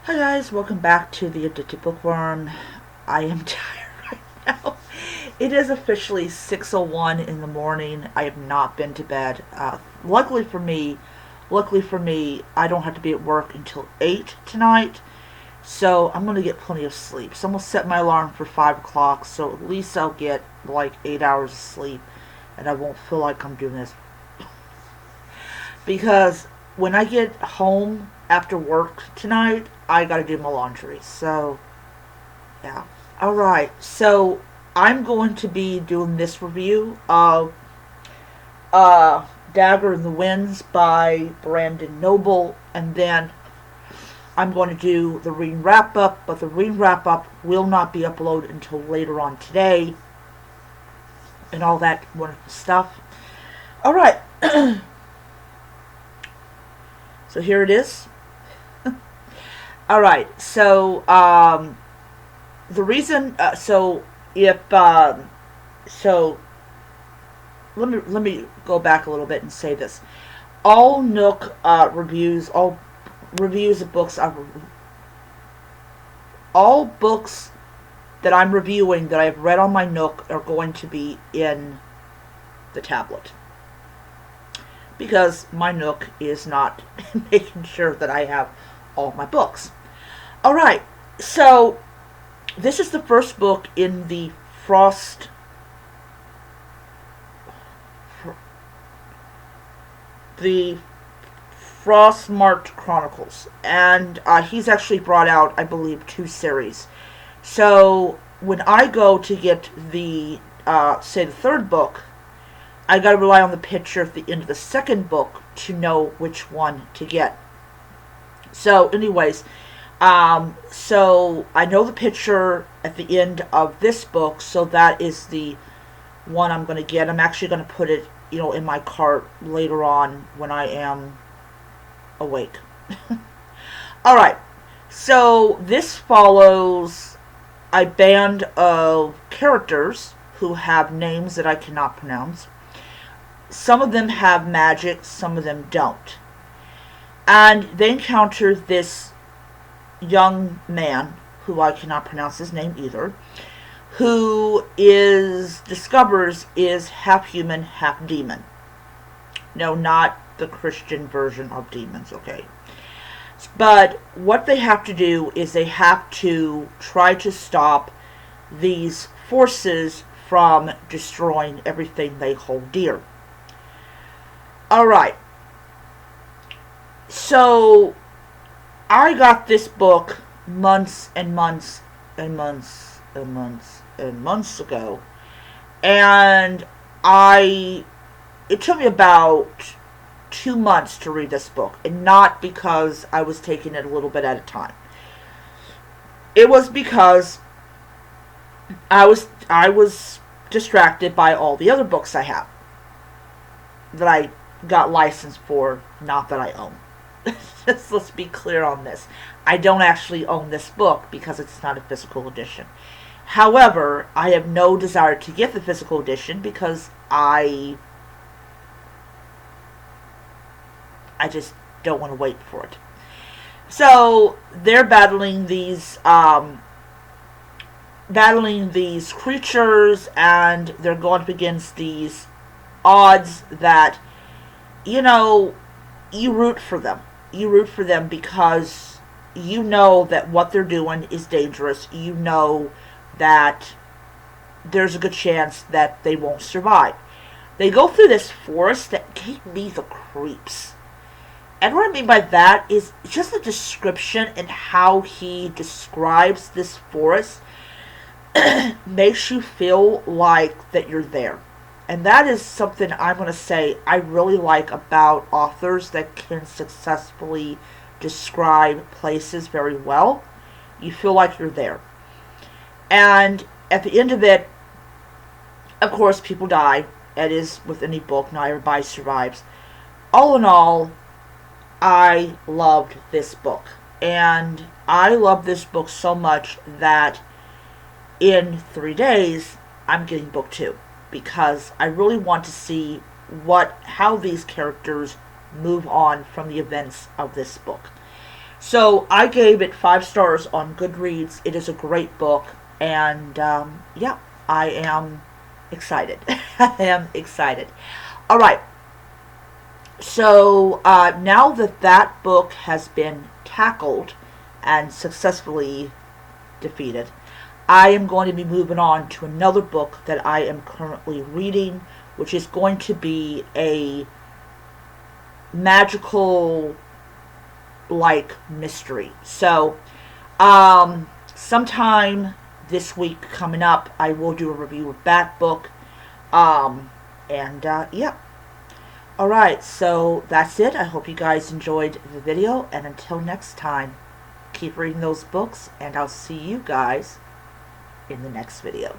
Hi guys, welcome back to the Addicted Bookworm. I am tired right now. It is officially 6:01 in the morning. I have not been to bed. Luckily for me, I don't have to be at work until 8 tonight, so I'm going to get plenty of sleep. So I'm going to set my alarm for 5 o'clock, so at least I'll get like 8 hours of sleep, and I won't feel like I'm doing this. Because when I get home after work tonight, I gotta do my laundry. So, yeah. Alright, so I'm going to be doing this review of Dagger in the Winds by Brandon Noble, and then I'm going to do the reading wrap up, but the reading wrap up will not be uploaded until later on today, and all that wonderful stuff. Alright, so here it is. Alright, so the reason, so let me go back a little bit and say this. All Nook all reviews of books, all books that I'm reviewing that I've read on my Nook are going to be in the tablet. Because my Nook is not making sure that I have all my books. Alright, so this is the first book in the the Frostmart Chronicles, and he's actually brought out, I believe, 2 series. So when I go to get the say the third book, I gotta rely on the picture at the end of the second book to know which one to get. So, anyways, so I know the picture at the end of this book, so that is the one I'm going to get. I'm actually going to put it, in my cart later on when I am awake. Alright, so this follows a band of characters who have names that I cannot pronounce. Some of them have magic, some of them don't. And they encounter this young man, who I cannot pronounce his name either, who discovers is half human, half demon. No, not the Christian version of demons, okay? But what they have to do is they have to try to stop these forces from destroying everything they hold dear. Alright. So, I got this book months and months and months and months and months ago, and it took me about 2 months to read this book, and not because I was taking it a little bit at a time. It was because I was distracted by all the other books I have that I got licensed for, not that I own. Just let's be clear on this. I don't actually own this book because it's not a physical edition. However, I have no desire to get the physical edition because I just don't want to wait for it. So they're battling these creatures, and they're going up against these odds that you root for them. You root for them because you know that what they're doing is dangerous. You know that there's a good chance that they won't survive. They go through this forest that gave me the creeps. And what I mean by that is just the description and how he describes this forest makes you feel like that you're there. And that is something I'm going to say I really like about authors that can successfully describe places very well. You feel like you're there. And at the end of it, of course, people die. It is with any book, not everybody survives. All in all, I loved this book. And I love this book so much that in 3 days, I'm getting book 2. Because I really want to see how these characters move on from the events of this book. So I gave it 5 stars on Goodreads. It is a great book, and yeah, I am excited. I am excited. All right. So now that that book has been tackled and successfully defeated, I am going to be moving on to another book that I am currently reading, which is going to be a magical like mystery. So, sometime this week coming up, I will do a review of that book. And yeah. Alright, so that's it. I hope you guys enjoyed the video, and until next time, keep reading those books, and I'll see you guys in the next video.